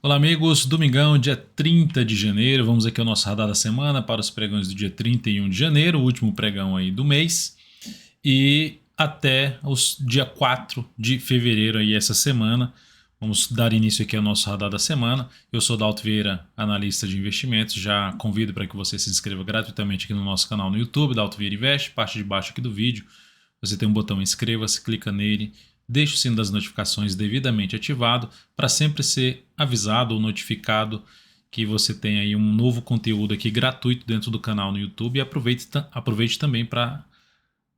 Olá amigos, domingão, dia 30 de janeiro, vamos aqui ao nosso radar da semana para os pregões do dia 31 de janeiro, o último pregão aí do mês, e até os dia 4 de fevereiro aí essa semana. Vamos dar início aqui ao nosso radar da semana. Eu sou Dalto Vieira, analista de investimentos, já convido para que você se inscreva gratuitamente aqui no nosso canal no YouTube, Dalto Vieira Investe, parte de baixo aqui do vídeo. Você tem um botão inscreva-se, clica nele, deixe o sino das notificações devidamente ativado para sempre ser avisado ou notificado que você tem aí um novo conteúdo aqui gratuito dentro do canal no YouTube, e aproveite também para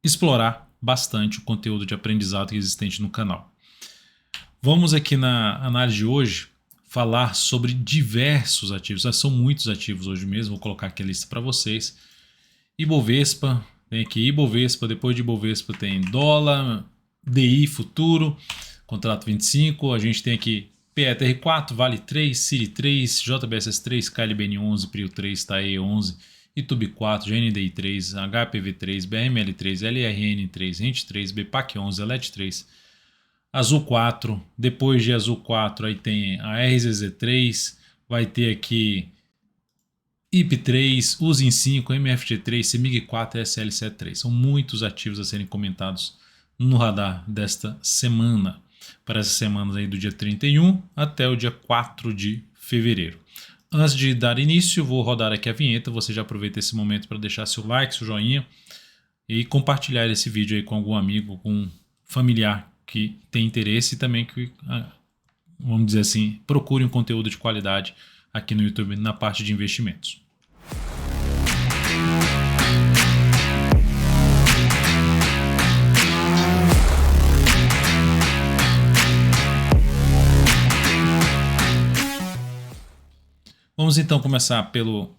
explorar bastante o conteúdo de aprendizado existente no canal. Vamos aqui na análise de hoje falar sobre diversos ativos. São muitos ativos hoje mesmo, vou colocar aqui a lista para vocês. Ibovespa, tem aqui Ibovespa, depois de Ibovespa tem dólar, DI futuro, contrato 25, a gente tem aqui PETR4, Vale 3, CIRI 3, JBSS 3, KLBN 11, PRIO 3, TAE 11, ITUB 4, GNDI 3, HPV 3, BML 3, LRN 3, RENT 3, BPAC 11, ELET 3, Azul 4, depois de Azul 4 aí tem a RZZ 3, vai ter aqui IP 3, USIN 5, MFG 3, CEMIG 4 e SLC 3. São muitos ativos a serem comentados no radar desta semana, para essas semanas aí do dia 31 até o dia 4 de fevereiro. Antes de dar início, vou rodar aqui a vinheta. Você já aproveita esse momento para deixar seu like, seu joinha e compartilhar esse vídeo aí com algum amigo, com um familiar que tem interesse e também que, vamos dizer assim, procure um conteúdo de qualidade aqui no YouTube na parte de investimentos. Vamos então começar pelo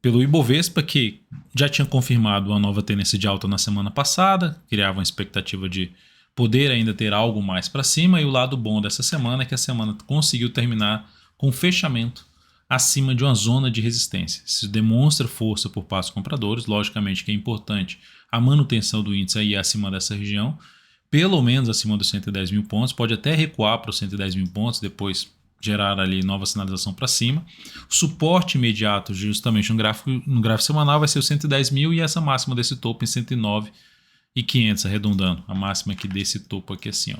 Ibovespa, que já tinha confirmado uma nova tendência de alta na semana passada, criava uma expectativa de poder ainda ter algo mais para cima, e o lado bom dessa semana é que a semana conseguiu terminar com fechamento acima de uma zona de resistência. Isso demonstra força por parte dos compradores, logicamente que é importante a manutenção do índice aí acima dessa região, pelo menos acima dos 110 mil pontos, pode até recuar para os 110 mil pontos, depois gerar ali nova sinalização para cima. O suporte imediato justamente no gráfico semanal vai ser o 110 mil e essa máxima desse topo em 109.500, arredondando a máxima aqui desse topo aqui assim, ó.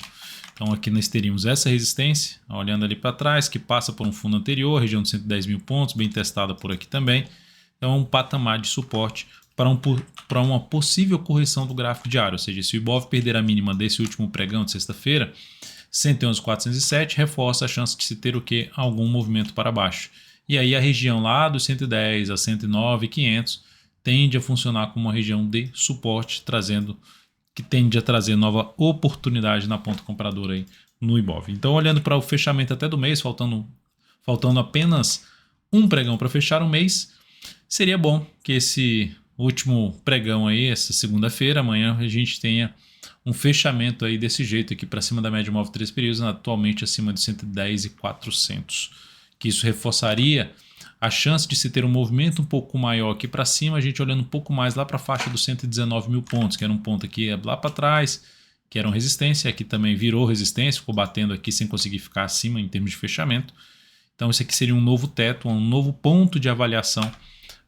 Então aqui nós teríamos essa resistência, olhando ali para trás, que passa por um fundo anterior, região de 110 mil pontos, bem testada por aqui também. Então é um patamar de suporte para uma possível correção do gráfico diário, ou seja, se o Ibov perder a mínima desse último pregão de sexta-feira, 111.407, reforça a chance de se ter o que? Algum movimento para baixo. E aí a região lá dos 110 a 109.500 tende a funcionar como uma região de suporte, que tende a trazer nova oportunidade na ponta compradora aí no Ibov. Então, olhando para o fechamento até do mês, faltando apenas um pregão para fechar o mês, seria bom que esse último pregão aí, essa segunda-feira, amanhã, a gente tenha um fechamento aí desse jeito aqui para cima da média móvel 3 períodos, atualmente acima de 110.400, que isso reforçaria a chance de se ter um movimento um pouco maior aqui para cima, a gente olhando um pouco mais lá para a faixa dos 119 mil pontos, que era um ponto aqui lá para trás, que era uma resistência, aqui também virou resistência, ficou batendo aqui sem conseguir ficar acima em termos de fechamento. Então isso aqui seria um novo teto, um novo ponto de avaliação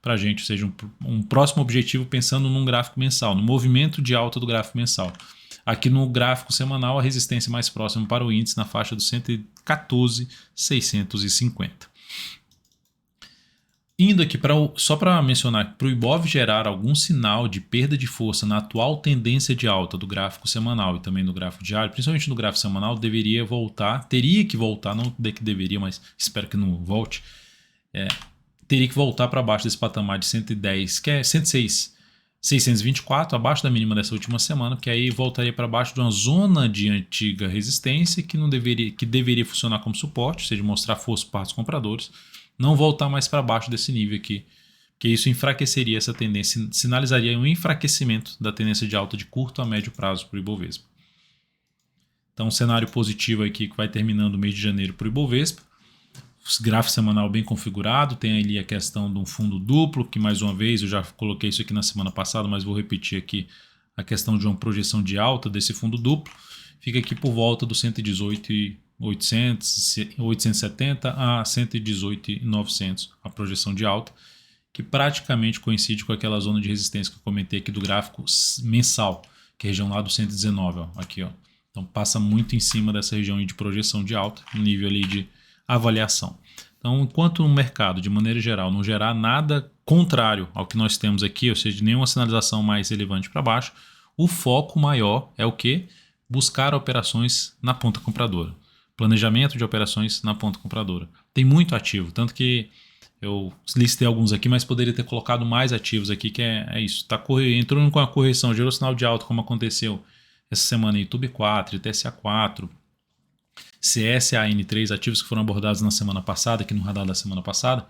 para a gente, ou seja, um próximo objetivo pensando num gráfico mensal, no movimento de alta do gráfico mensal. Aqui no gráfico semanal, a resistência mais próxima para o índice na faixa dos 114.650. Indo aqui só para mencionar, para o Ibov gerar algum sinal de perda de força na atual tendência de alta do gráfico semanal e também no gráfico diário, principalmente no gráfico semanal, teria que voltar, não que deveria, mas espero que não volte, teria que voltar para baixo desse patamar de 110, que é 106.624, abaixo da mínima dessa última semana, porque aí voltaria para baixo de uma zona de antiga resistência que deveria funcionar como suporte, ou seja, mostrar força para os compradores, não voltar mais para baixo desse nível aqui, que isso enfraqueceria essa tendência, sinalizaria um enfraquecimento da tendência de alta de curto a médio prazo para o Ibovespa. Então, um cenário positivo aqui que vai terminando o mês de janeiro para o Ibovespa. O gráfico semanal bem configurado, tem ali a questão de um fundo duplo, que mais uma vez, eu já coloquei isso aqui na semana passada, mas vou repetir aqui a questão de uma projeção de alta desse fundo duplo. Fica aqui por volta dos 118 870 a 118.900 a projeção de alta, que praticamente coincide com aquela zona de resistência que eu comentei aqui do gráfico mensal, que é a região lá do 119, ó, aqui, ó. Então passa muito em cima dessa região de projeção de alta, no nível ali de avaliação. Então, enquanto o mercado, de maneira geral, não gerar nada contrário ao que nós temos aqui, ou seja, nenhuma sinalização mais relevante para baixo, o foco maior é o quê? Buscar operações na ponta compradora. Planejamento de operações na ponta compradora. Tem muito ativo, tanto que eu listei alguns aqui, mas poderia ter colocado mais ativos aqui, que é isso. Entrou com a correção, gerou sinal de alta, como aconteceu essa semana em YouTube 4, TSA 4, CSAN3, ativos que foram abordados na semana passada, aqui no radar da semana passada,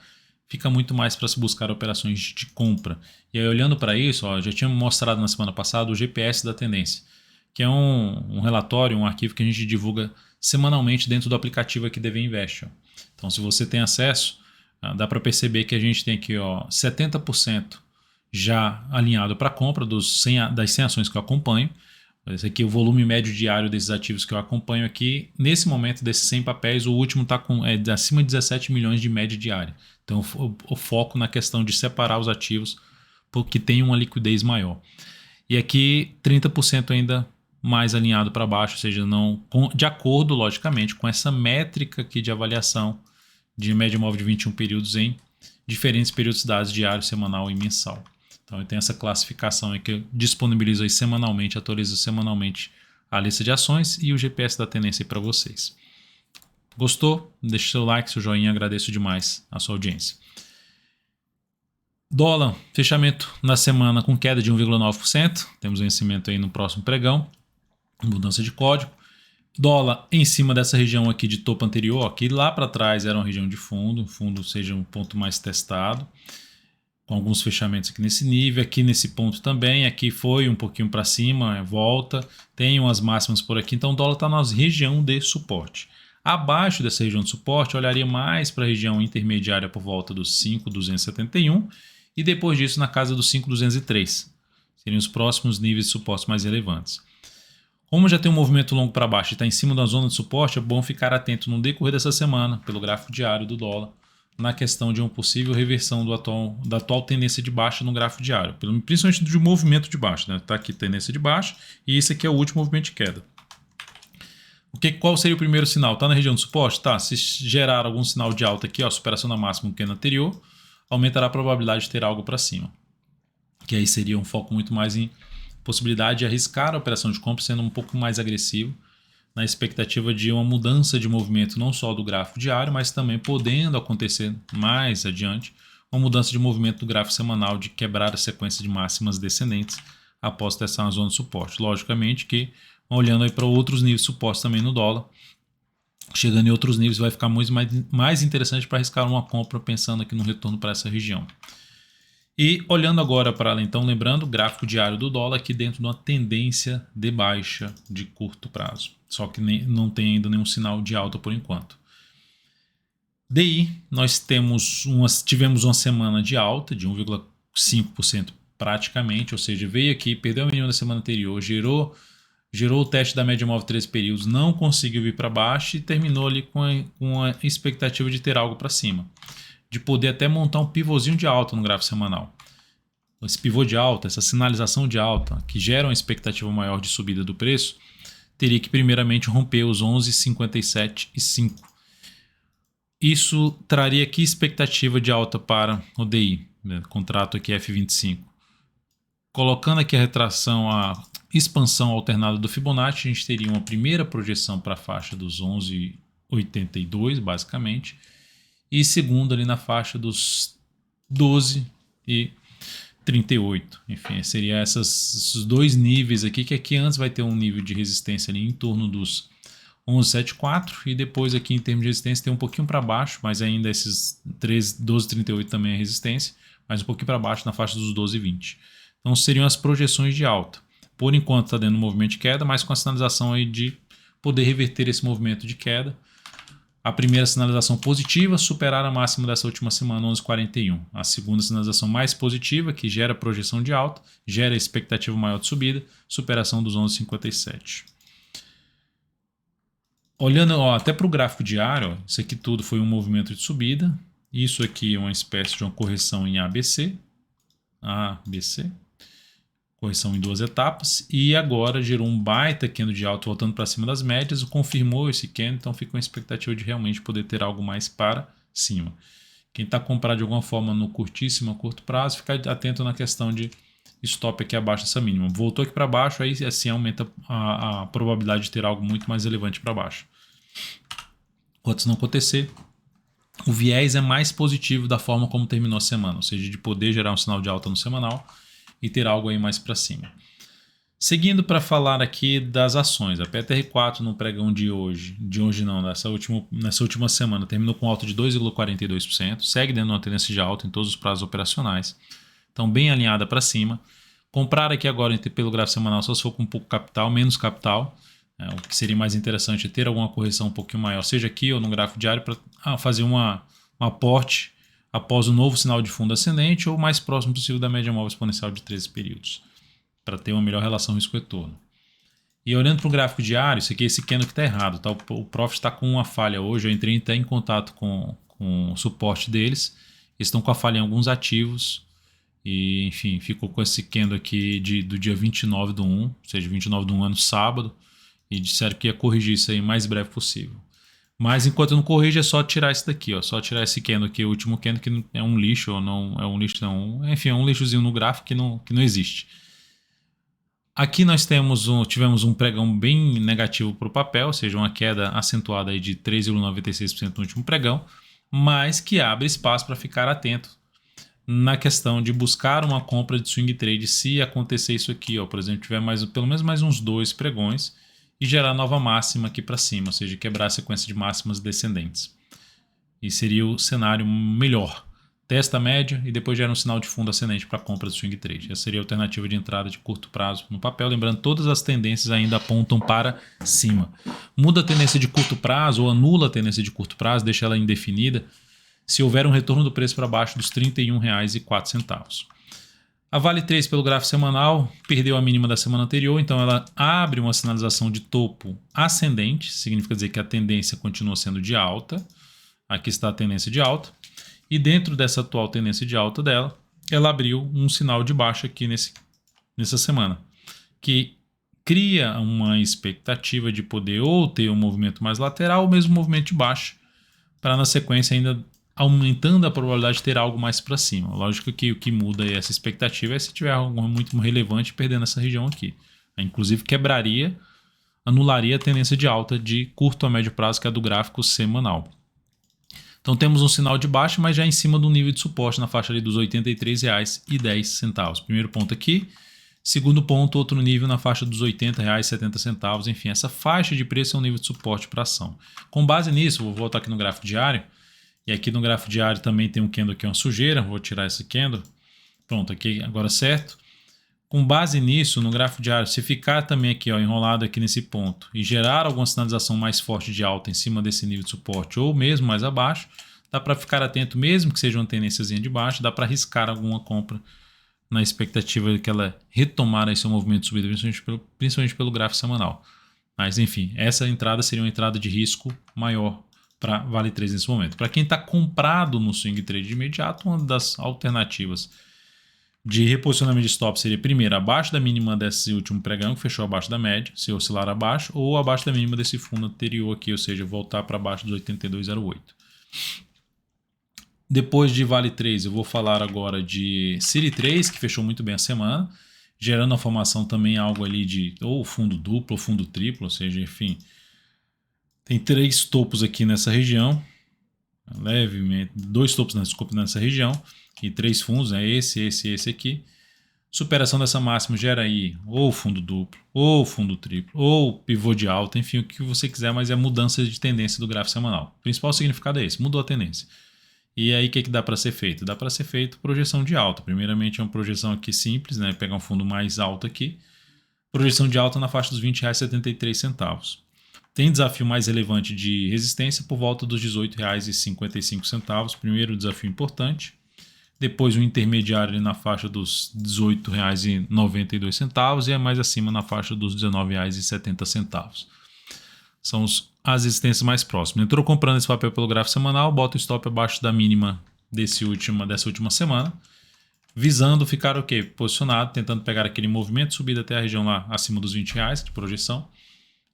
fica muito mais para se buscar operações de compra. E aí, olhando para isso, ó, já tinha mostrado na semana passada o GPS da tendência, que é um relatório, um arquivo que a gente divulga semanalmente dentro do aplicativo aqui DV Invest. Ó. Então, se você tem acesso, dá para perceber que a gente tem aqui, ó, 70% já alinhado para compra das 100 ações que eu acompanho. Esse aqui é o volume médio diário desses ativos que eu acompanho aqui. Nesse momento, desses 100 papéis, o último está acima de 17 milhões de média diária. Então, o foco na questão de separar os ativos porque tem uma liquidez maior. E aqui, 30% ainda mais alinhado para baixo, ou seja, não, de acordo, logicamente, com essa métrica aqui de avaliação de média móvel de 21 períodos em diferentes periodicidades diário, semanal e mensal. Então, eu tenho essa classificação aí que eu disponibilizo aí semanalmente, atualizo semanalmente a lista de ações e o GPS da tendência para vocês. Gostou? Deixe seu like, seu joinha, agradeço demais a sua audiência. Dólar, fechamento na semana com queda de 1,9%, temos vencimento aí no próximo pregão, mudança de código. Dólar em cima dessa região aqui de topo anterior, que lá para trás era uma região de fundo seja um ponto mais testado, com alguns fechamentos aqui nesse nível, aqui nesse ponto também, aqui foi um pouquinho para cima, volta, tem umas máximas por aqui, então o dólar está na região de suporte. Abaixo dessa região de suporte, eu olharia mais para a região intermediária por volta dos 5.271 e depois disso na casa dos 5.203. Seriam os próximos níveis de suporte mais relevantes. Como já tem um movimento longo para baixo e está em cima da zona de suporte, é bom ficar atento no decorrer dessa semana, pelo gráfico diário do dólar, na questão de uma possível reversão da atual tendência de baixa no gráfico diário, principalmente de movimento de baixa. Está aqui tendência de baixa e esse aqui é o último movimento de queda. Qual seria o primeiro sinal? Está na região de suporte? Tá. Se gerar algum sinal de alta aqui, ó, superação da máxima do que no anterior, aumentará a probabilidade de ter algo para cima. Que aí seria um foco muito mais em possibilidade de arriscar a operação de compra sendo um pouco mais agressivo, na expectativa de uma mudança de movimento não só do gráfico diário, mas também podendo acontecer mais adiante, uma mudança de movimento do gráfico semanal de quebrar a sequência de máximas descendentes após testar na zona de suporte. Logicamente que, olhando aí para outros níveis de suporte também no dólar, chegando em outros níveis vai ficar muito mais interessante para arriscar uma compra pensando aqui no retorno para essa região. E olhando agora para ela, então, lembrando o gráfico diário do dólar aqui dentro de uma tendência de baixa de curto prazo. Só que não tem ainda nenhum sinal de alta por enquanto. DI, nós tivemos uma semana de alta de 1,5% praticamente, ou seja, veio aqui, perdeu a mínima da semana anterior, gerou o teste da média móvel 13 períodos, não conseguiu vir para baixo e terminou ali com a expectativa de ter algo para cima. De poder até montar um pivôzinho de alta no gráfico semanal. Esse pivô de alta, essa sinalização de alta, que gera uma expectativa maior de subida do preço, teria que primeiramente romper os 11,57,5. Isso traria que expectativa de alta para o DI, né? Contrato aqui F25. Colocando aqui a retração, a expansão alternada do Fibonacci, a gente teria uma primeira projeção para a faixa dos 11,82, basicamente, e segunda ali na faixa dos 12,38. Enfim, seria esses dois níveis aqui, que aqui antes vai ter um nível de resistência ali em torno dos 11,74 e depois aqui em termos de resistência tem um pouquinho para baixo, mas ainda esses 12,38 também é resistência, mas um pouquinho para baixo na faixa dos 12,20. Então seriam as projeções de alta. Por enquanto está dando um movimento de queda, mas com a sinalização aí de poder reverter esse movimento de queda. A primeira sinalização positiva, superar a máxima dessa última semana, 11,41. A segunda sinalização mais positiva, que gera projeção de alta, gera expectativa maior de subida, superação dos 11,57. Olhando ó, até para o gráfico diário, ó, isso aqui tudo foi um movimento de subida. Isso aqui é uma espécie de uma correção em ABC. ABC. Correção em 2 etapas. E agora gerou um baita candle de alta voltando para cima das médias. Confirmou esse candle, então fica uma expectativa de realmente poder ter algo mais para cima. Quem está comprado de alguma forma no curtíssimo, curto prazo, fica atento na questão de stop aqui abaixo dessa mínima. Voltou aqui para baixo, aí assim aumenta a probabilidade de ter algo muito mais relevante para baixo. Enquanto isso não acontecer, o viés é mais positivo da forma como terminou a semana, ou seja, de poder gerar um sinal de alta no semanal e ter algo aí mais para cima. Seguindo para falar aqui das ações, a PTR4 no pregão de hoje não, nessa última semana, terminou com alta de 2,42%, segue dentro de uma tendência de alta em todos os prazos operacionais, então bem alinhada para cima. Comprar aqui agora pelo gráfico semanal só se for com um pouco capital, menos capital, o que seria mais interessante é ter alguma correção um pouquinho maior, seja aqui ou no gráfico diário, para fazer um aporte após o novo sinal de fundo ascendente ou mais próximo possível da média móvel exponencial de 13 períodos, para ter uma melhor relação risco-retorno. E olhando para o gráfico diário, isso aqui é esse candle que está errado. Tá? O Profit está com uma falha hoje, eu entrei até em contato com o suporte deles, eles estão com a falha em alguns ativos, e enfim, ficou com esse candle aqui do dia 29/1, ou seja, 29/1 ano sábado, e disseram que ia corrigir isso aí o mais breve possível. Mas enquanto não corrige, é só tirar esse daqui, ó. Só tirar esse candle aqui, o último candle que é um lixo, ou não é um lixo, não. Enfim, é um lixozinho no gráfico que não existe. Aqui nós tivemos um pregão bem negativo para o papel, ou seja, uma queda acentuada aí de 3,96% no último pregão, mas que abre espaço para ficar atento na questão de buscar uma compra de swing trade se acontecer isso aqui, ó. Por exemplo, tiver pelo menos mais uns 2 pregões e gerar nova máxima aqui para cima, ou seja, quebrar a sequência de máximas descendentes. E seria o cenário melhor. Testa a média e depois gera um sinal de fundo ascendente para compra de swing trade. Essa seria a alternativa de entrada de curto prazo no papel. Lembrando, todas as tendências ainda apontam para cima. Muda a tendência de curto prazo ou anula a tendência de curto prazo, deixa ela indefinida, se houver um retorno do preço para baixo dos R$ 31,04. A Vale 3 pelo gráfico semanal perdeu a mínima da semana anterior, então ela abre uma sinalização de topo ascendente, significa dizer que a tendência continua sendo de alta. Aqui está a tendência de alta. E dentro dessa atual tendência de alta dela, ela abriu um sinal de baixa aqui nessa semana, que cria uma expectativa de poder ou ter um movimento mais lateral ou mesmo um movimento de baixa, para na sequência ainda aumentando a probabilidade de ter algo mais para cima. Lógico que o que muda essa expectativa é se tiver algo muito relevante perdendo essa região aqui. Inclusive anularia a tendência de alta de curto a médio prazo, que é a do gráfico semanal. Então temos um sinal de baixa, mas já em cima do nível de suporte na faixa ali dos R$ 83,10. Primeiro ponto aqui. Segundo ponto, outro nível na faixa dos R$ 80,70. Enfim, essa faixa de preço é um nível de suporte para ação. Com base nisso, vou voltar aqui no gráfico diário. E aqui no gráfico diário também tem um candle aqui, uma sujeira. Vou tirar esse candle. Pronto, aqui agora certo. Com base nisso, no gráfico diário, se ficar também aqui ó, enrolado aqui nesse ponto e gerar alguma sinalização mais forte de alta em cima desse nível de suporte ou mesmo mais abaixo, dá para ficar atento, mesmo que seja uma tendênciazinha de baixo, dá para arriscar alguma compra na expectativa de que ela retomar esse seu movimento de subida, principalmente pelo gráfico semanal. Mas enfim, essa entrada seria uma entrada de risco maior para Vale 3 nesse momento. Para quem está comprado no swing trade de imediato, uma das alternativas de reposicionamento de stop seria primeiro abaixo da mínima desse último pregão, que fechou abaixo da média, se oscilar abaixo, ou abaixo da mínima desse fundo anterior aqui, ou seja, voltar para baixo dos 82,08. Depois de Vale 3, eu vou falar agora de City 3, que fechou muito bem a semana, gerando a formação também algo ali de ou fundo duplo ou fundo triplo, ou seja, enfim, tem 3 topos aqui nessa região, levemente, 2 topos nessa região, e 3 fundos, né? Esse aqui. Superação dessa máxima gera aí ou fundo duplo, ou fundo triplo, ou pivô de alta, enfim, o que você quiser, mas é mudança de tendência do gráfico semanal. O principal significado é esse, mudou a tendência. E aí o que dá para ser feito? Dá para ser feito projeção de alta. Primeiramente é uma projeção aqui simples, né? Pegar um fundo mais alto aqui. Projeção de alta na faixa dos R$ 20,73. Tem desafio mais relevante de resistência por volta dos R$ 18,55. Primeiro desafio importante. Depois um intermediário na faixa dos R$ 18,92 e é mais acima na faixa dos R$ 19,70. São as resistências mais próximas. Entrou comprando esse papel pelo gráfico semanal, bota o stop abaixo da mínima dessa última semana, visando ficar o quê? Posicionado, tentando pegar aquele movimento, subida até a região lá acima dos R$20 de projeção,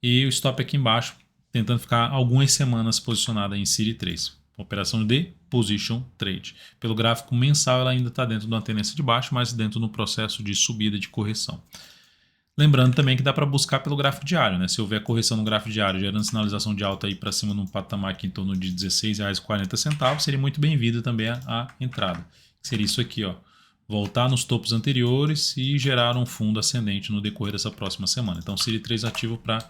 e o stop aqui embaixo, tentando ficar algumas semanas posicionada em Serie 3. Operação de Position Trade. Pelo gráfico mensal, ela ainda está dentro de uma tendência de baixo, mas dentro do processo de subida de correção. Lembrando também que dá para buscar pelo gráfico diário, né? Se houver correção no gráfico diário, gerando sinalização de alta aí para cima num patamar aqui em torno de R$16,40, seria muito bem-vinda também a entrada. Seria isso aqui, ó. Voltar nos topos anteriores e gerar um fundo ascendente no decorrer dessa próxima semana. Então, Serie 3 ativo para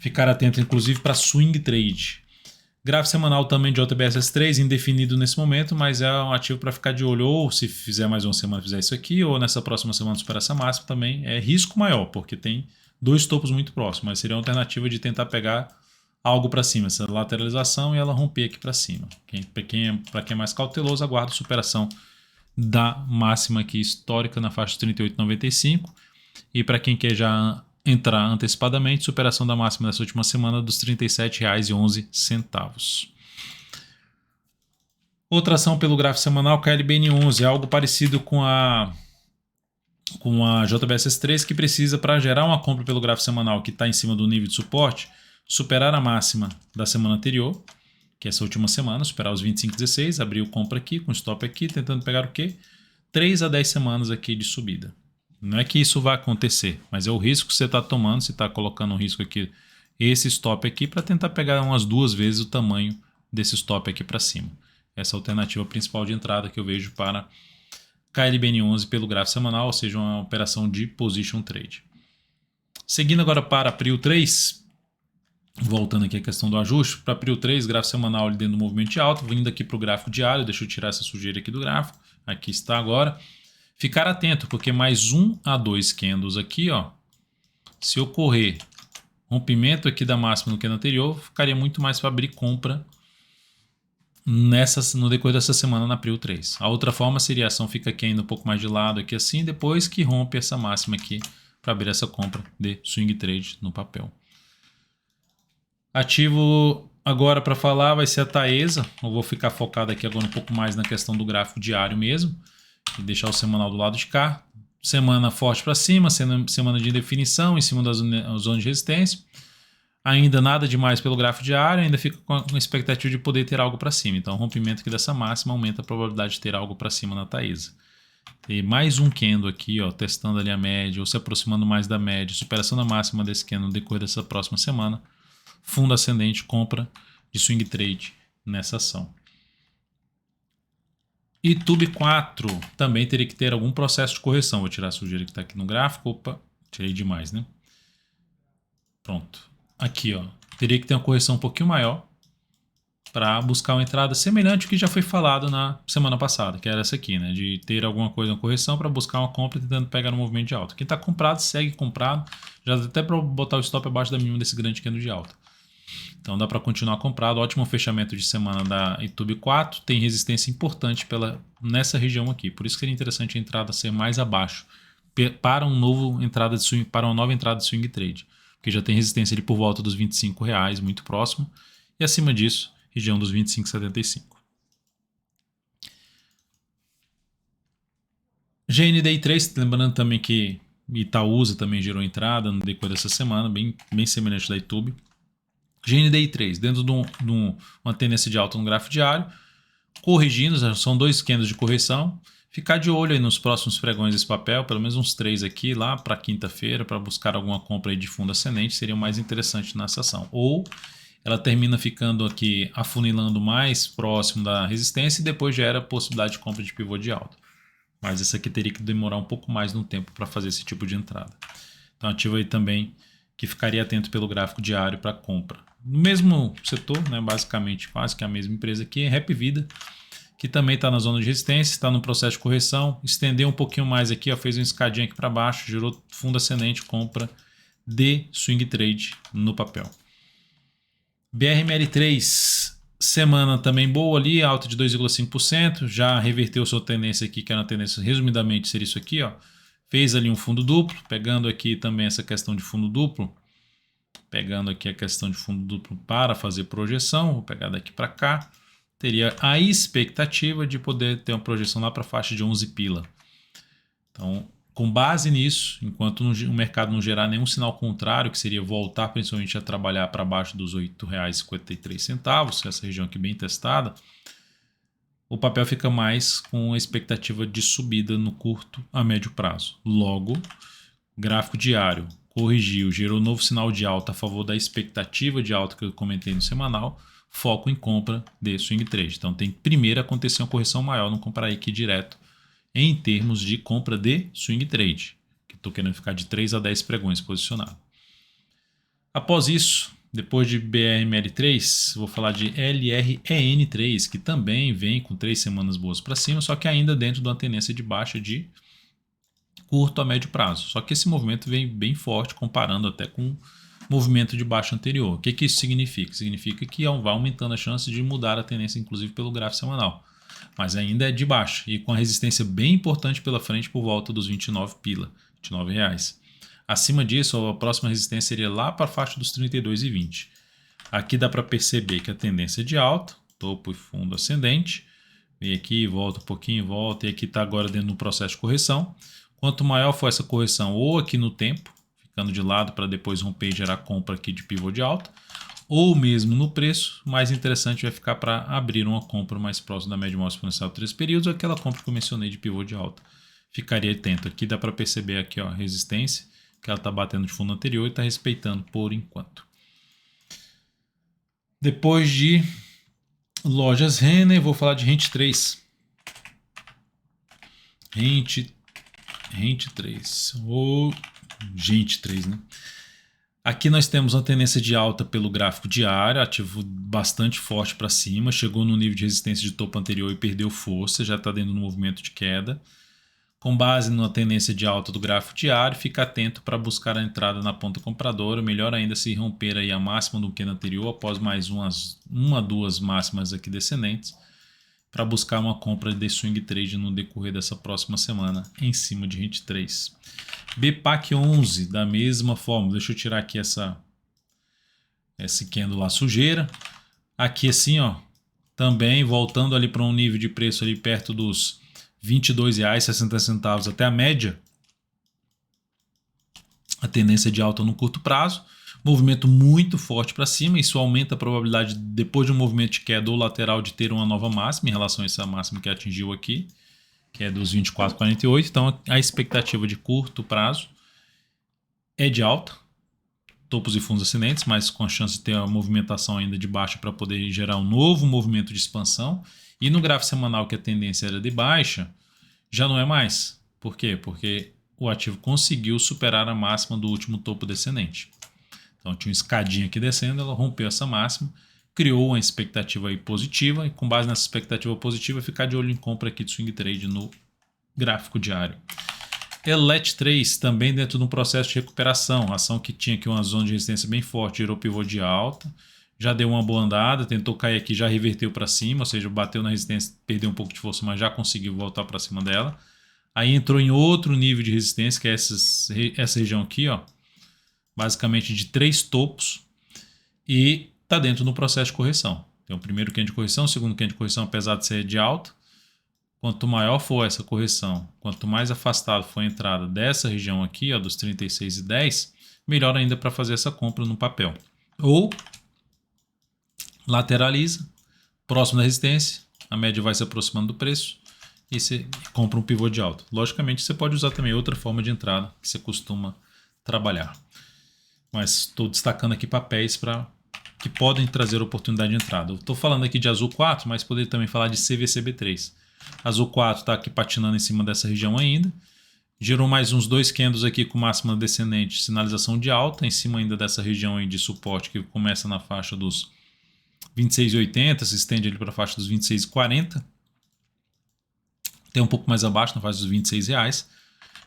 ficar atento, inclusive, para swing trade. Gráfico semanal também de JBSS3, indefinido nesse momento, mas é um ativo para ficar de olho, ou se fizer mais uma semana, fizer isso aqui, ou nessa próxima semana superar essa máxima também. É risco maior, porque tem dois topos muito próximos, mas seria uma alternativa de tentar pegar algo para cima, essa lateralização, e ela romper aqui para cima. Para quem é mais cauteloso, aguarda a superação da máxima aqui histórica na faixa de 38,95, e para quem quer já entrar antecipadamente, superação da máxima dessa última semana dos R$ 37,11. Outra ação pelo gráfico semanal, KLBN11, algo parecido com a JBSS3, que precisa, para gerar uma compra pelo gráfico semanal que está em cima do nível de suporte, superar a máxima da semana anterior, que é essa última semana, superar os 25,16, abrir o compra aqui, com stop aqui, tentando pegar o quê? 3 a 10 semanas aqui de subida. Não é que isso vai acontecer, mas é o risco que você está tomando, você está colocando um risco aqui, esse stop aqui, para tentar pegar umas 2 vezes o tamanho desse stop aqui para cima. Essa é a alternativa principal de entrada que eu vejo para KLBN11 pelo gráfico semanal, ou seja, uma operação de position trade. Seguindo agora para Prio 3, voltando aqui à questão do ajuste, para Prio 3, gráfico semanal ali dentro do movimento de alta, vindo aqui para o gráfico diário, deixa eu tirar essa sujeira aqui do gráfico, aqui está agora. Ficar atento, porque mais 1 a 2 candles aqui, ó, se ocorrer rompimento aqui da máxima no candle anterior, ficaria muito mais para abrir compra no decorrer dessa semana na Prio 3. A outra forma seria a ação fica aqui ainda um pouco mais de lado aqui assim, depois que rompe essa máxima aqui para abrir essa compra de swing trade no papel. Ativo agora para falar vai ser a Taesa. Eu vou ficar focado aqui agora um pouco mais na questão do gráfico diário mesmo e deixar o semanal do lado de cá. Semana forte para cima, semana de indefinição em cima das zonas de resistência. Ainda nada demais pelo gráfico diário, ainda fica com a expectativa de poder ter algo para cima. Então, o rompimento aqui dessa máxima aumenta a probabilidade de ter algo para cima na Taesa. E mais um candle aqui, ó, testando ali a média ou se aproximando mais da média, superação da máxima desse candle no decorrer dessa próxima semana. Fundo ascendente, compra de swing trade nessa ação. E Tube 4 também teria que ter algum processo de correção. Vou tirar a sujeira que está aqui no gráfico. Opa, tirei demais, né? Pronto. Aqui, ó, teria que ter uma correção um pouquinho maior para buscar uma entrada semelhante ao que já foi falado na semana passada, que era essa aqui, né? De ter alguma coisa, uma correção para buscar uma compra tentando pegar no movimento de alta. Quem está comprado, segue comprado. Já dá até para botar o stop abaixo da mínima desse grande candle de alta. Então dá para continuar comprado. Ótimo fechamento de semana da YouTube 4. Tem resistência importante nessa região aqui. Por isso que seria interessante a entrada ser mais abaixo para uma nova entrada de swing trade. Porque já tem resistência ali por volta dos R$25, muito próximo. E acima disso, região dos 25,75. GNDI 3, lembrando também que Itaúsa também gerou entrada no decorrer dessa semana, bem semelhante da YouTube. GNDI 3, dentro de uma tendência de alta no gráfico diário, corrigindo, são 2 candles de correção. Ficar de olho aí nos próximos pregões desse papel, pelo menos uns 3 aqui, lá para quinta-feira, para buscar alguma compra aí de fundo ascendente, seria o mais interessante nessa ação. Ou ela termina ficando aqui afunilando mais próximo da resistência e depois gera a possibilidade de compra de pivô de alta. Mas essa aqui teria que demorar um pouco mais no tempo para fazer esse tipo de entrada. Então ativo aí também que ficaria atento pelo gráfico diário para compra. No mesmo setor, né, basicamente quase que a mesma empresa aqui, é Rap Vida, que também está na zona de resistência, está no processo de correção, estendeu um pouquinho mais aqui, ó, fez uma escadinha aqui para baixo, gerou fundo ascendente, compra de swing trade no papel. BRML3, semana também boa ali, alta de 2,5%, já reverteu sua tendência aqui, que era uma tendência, resumidamente, seria isso aqui, ó. Fez ali um fundo duplo, pegando aqui também essa questão de fundo duplo, Pegando aqui a questão de fundo duplo para fazer projeção, vou pegar daqui para cá, teria a expectativa de poder ter uma projeção lá para a faixa de 11 pila. Então, com base nisso, enquanto o mercado não gerar nenhum sinal contrário, que seria voltar principalmente a trabalhar para baixo dos R$ 8,53, essa região aqui bem testada, o papel fica mais com a expectativa de subida no curto a médio prazo. Logo, gráfico diário corrigiu, gerou novo sinal de alta a favor da expectativa de alta que eu comentei no semanal, foco em compra de swing trade. Então tem que primeiro acontecer uma correção maior, não comprar aqui direto em termos de compra de swing trade, que estou querendo ficar de 3 a 10 pregões posicionado. Após isso, depois de BRML3, vou falar de LREN3, que também vem com 3 semanas boas para cima, só que ainda dentro de uma tendência de baixa de curto a médio prazo. Só que esse movimento vem bem forte, comparando até com o movimento de baixa anterior. O que isso significa? Significa que vai aumentando a chance de mudar a tendência, inclusive pelo gráfico semanal. Mas ainda é de baixa e com a resistência bem importante pela frente por volta dos 29 pila, R$29. Acima disso, a próxima resistência seria lá para a faixa dos 32,20. Aqui dá para perceber que a tendência é de alta, topo e fundo ascendente. Vem aqui, volta um pouquinho, volta, e aqui está agora dentro do processo de correção. Quanto maior for essa correção, ou aqui no tempo, ficando de lado para depois romper e gerar compra aqui de pivô de alta, ou mesmo no preço, mais interessante vai ficar para abrir uma compra mais próxima da média móvel exponencial de 3 períodos, aquela compra que eu mencionei de pivô de alta. Ficaria atento. Aqui dá para perceber aqui, ó, a resistência, que ela está batendo de fundo anterior e está respeitando por enquanto. Depois de lojas Renner, vou falar de Rent 3. Rent 3 ou Gente 3, né? Aqui nós temos uma tendência de alta pelo gráfico diário, ativo bastante forte para cima, chegou no nível de resistência de topo anterior e perdeu força, já está dentro do movimento de queda. Com base na tendência de alta do gráfico diário, fica atento para buscar a entrada na ponta compradora, melhor ainda se romper aí a máxima do candle anterior após mais duas máximas aqui descendentes, para buscar uma compra de swing trade no decorrer dessa próxima semana em cima de Rent 3. BPAC 11, da mesma forma, deixa eu tirar aqui esse candle lá sujeira. Aqui assim, ó, também voltando ali para um nível de preço ali perto dos R$ 22,60 até a média. A tendência de alta no curto prazo. Movimento muito forte para cima, isso aumenta a probabilidade, depois de um movimento de queda ou lateral, de ter uma nova máxima em relação a essa máxima que atingiu aqui, que é dos 24,48. Então a expectativa de curto prazo é de alta, topos e fundos ascendentes, mas com a chance de ter a movimentação ainda de baixa para poder gerar um novo movimento de expansão. E no gráfico semanal, que a tendência era de baixa, já não é mais. Por quê? Porque o ativo conseguiu superar a máxima do último topo descendente. Então tinha uma escadinha aqui descendo, ela rompeu essa máxima, criou uma expectativa aí positiva, e com base nessa expectativa positiva, ficar de olho em compra aqui de swing trade no gráfico diário. ELET 3, também dentro de um processo de recuperação, ação que tinha aqui uma zona de resistência bem forte, gerou pivô de alta, já deu uma boa andada, tentou cair aqui, já reverteu para cima, ou seja, bateu na resistência, perdeu um pouco de força, mas já conseguiu voltar para cima dela. Aí entrou em outro nível de resistência, que é essa região aqui, ó, basicamente de 3 topos, e está dentro do processo de correção. Tem o primeiro candle de correção, o segundo candle de correção, apesar de ser de alta. Quanto maior for essa correção, quanto mais afastado for a entrada dessa região aqui, ó, dos 36,10, melhor ainda para fazer essa compra no papel. Ou lateraliza, próximo da resistência, a média vai se aproximando do preço e você compra um pivô de alta. Logicamente, você pode usar também outra forma de entrada que você costuma trabalhar. Mas estou destacando aqui papéis que podem trazer oportunidade de entrada. Estou falando aqui de Azul 4, mas poderia também falar de CVCB3. Azul 4 está aqui patinando em cima dessa região ainda. Gerou mais uns 2 candles aqui com máxima descendente, sinalização de alta, em cima ainda dessa região aí de suporte que começa na faixa dos 26,80, se estende ali para a faixa dos 26,40. Tem um pouco mais abaixo, na faixa dos R$26.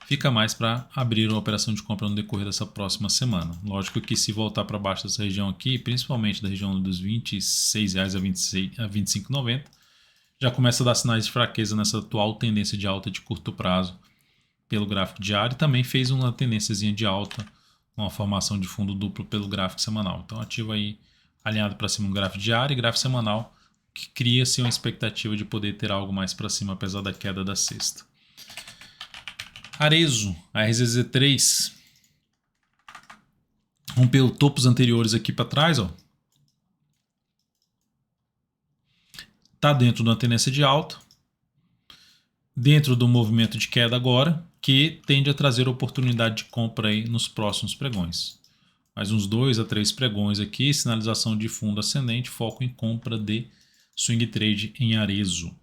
Fica mais para abrir a operação de compra no decorrer dessa próxima semana. Lógico que se voltar para baixo dessa região aqui, principalmente da região dos R$26 a R$25,90, já começa a dar sinais de fraqueza nessa atual tendência de alta de curto prazo pelo gráfico diário. Também fez uma tendênciazinha de alta uma formação de fundo duplo pelo gráfico semanal. Então ativo aí alinhado para cima no gráfico diário e gráfico semanal, que cria-se uma expectativa de poder ter algo mais para cima apesar da queda da sexta. Arezzo, a RZZ3, rompeu topos anteriores aqui para trás, ó. Tá dentro de uma tendência de alta, dentro do movimento de queda agora, que tende a trazer oportunidade de compra aí nos próximos pregões. Mais uns 2 a 3 pregões aqui, sinalização de fundo ascendente, foco em compra de swing trade em Arezzo.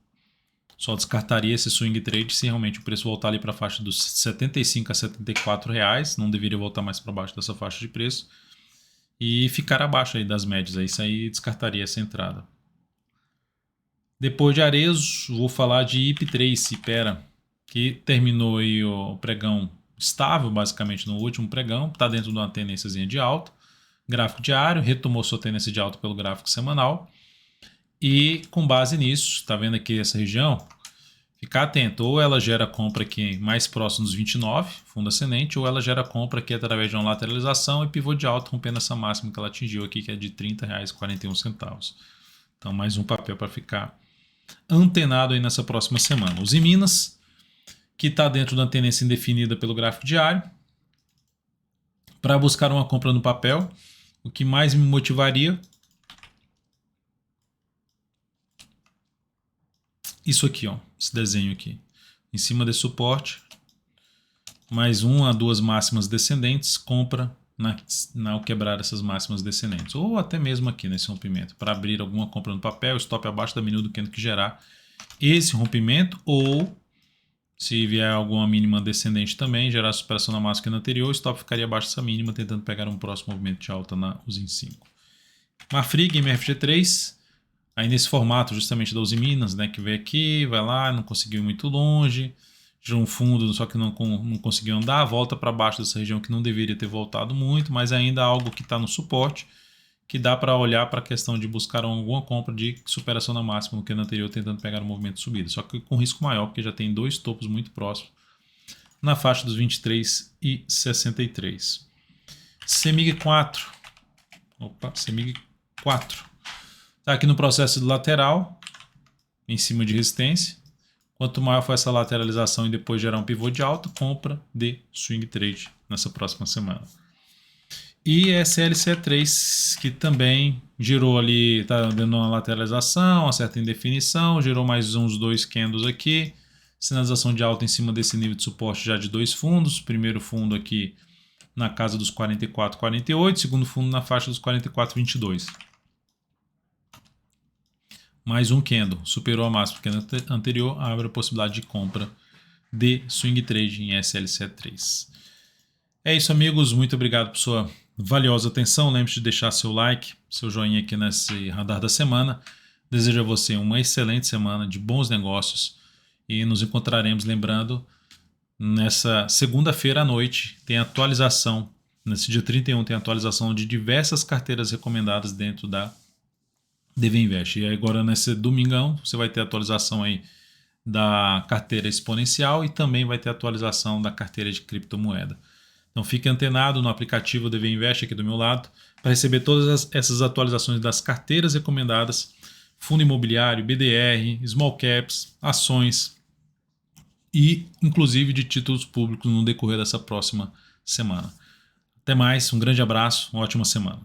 Só descartaria esse swing trade se realmente o preço voltar ali para a faixa dos 75 a 74 reais, não deveria voltar mais para baixo dessa faixa de preço e ficar abaixo aí das médias, aí, isso aí descartaria essa entrada. Depois de Arezzo, vou falar de IP3, Ipera, que terminou aí o pregão estável, basicamente no último pregão, está dentro de uma tendênciazinha de alta, gráfico diário, retomou sua tendência de alta pelo gráfico semanal, e com base nisso, está vendo aqui essa região, ficar atento, ou ela gera compra aqui mais próximo dos 29, fundo ascendente, ou ela gera compra aqui através de uma lateralização e pivô de alta, rompendo essa máxima que ela atingiu aqui, que é de R$ 30,41. Então mais um papel para ficar antenado aí nessa próxima semana. Os Minas, que está dentro da tendência indefinida pelo gráfico diário, para buscar uma compra no papel, o que mais me motivaria, isso aqui, ó, esse desenho aqui, em cima desse suporte, mais 1 a 2 máximas descendentes, compra ao quebrar essas máximas descendentes, ou até mesmo aqui nesse rompimento, para abrir alguma compra no papel, stop abaixo da mínima do candle que gerar esse rompimento, ou se vier alguma mínima descendente também, gerar superação na máxima anterior, o stop ficaria abaixo dessa mínima, tentando pegar um próximo movimento de alta na Usin 5. Marfrig, MFG3, aí nesse formato justamente da Uzi Minas, né, que veio aqui, vai lá, não conseguiu ir muito longe, gerou um fundo, só que não conseguiu andar, volta para baixo dessa região que não deveria ter voltado muito, mas ainda algo que está no suporte, que dá para olhar para a questão de buscar alguma compra de superação na máxima no que no anterior, tentando pegar um movimento de subida, só que com risco maior, porque já tem 2 topos muito próximos, na faixa dos 23 e 63. CEMIG 4, CEMIG 4, está aqui no processo de lateral, em cima de resistência. Quanto maior for essa lateralização e depois gerar um pivô de alta, compra de swing trade nessa próxima semana. E SLC3, que também girou ali, está dando uma lateralização, uma certa indefinição, girou mais uns 2 candles aqui, sinalização de alta em cima desse nível de suporte já de 2 fundos, primeiro fundo aqui na casa dos 44,48, segundo fundo na faixa dos 44,22. Mais um candle, superou a máxima do candle anterior, abre a possibilidade de compra de swing trade em SLC3. É isso, amigos, muito obrigado por sua valiosa atenção, lembre-se de deixar seu like, seu joinha aqui nesse radar da semana. Desejo a você uma excelente semana de bons negócios e nos encontraremos, lembrando, nessa segunda-feira à noite tem atualização, nesse dia 31 tem atualização de diversas carteiras recomendadas dentro da DV Invest. E agora nesse domingão você vai ter atualização aí da carteira exponencial e também vai ter atualização da carteira de criptomoeda. Então fique antenado no aplicativo DV Invest aqui do meu lado para receber todas essas atualizações das carteiras recomendadas, fundo imobiliário, BDR, small caps, ações e inclusive de títulos públicos no decorrer dessa próxima semana. Até mais, um grande abraço, uma ótima semana.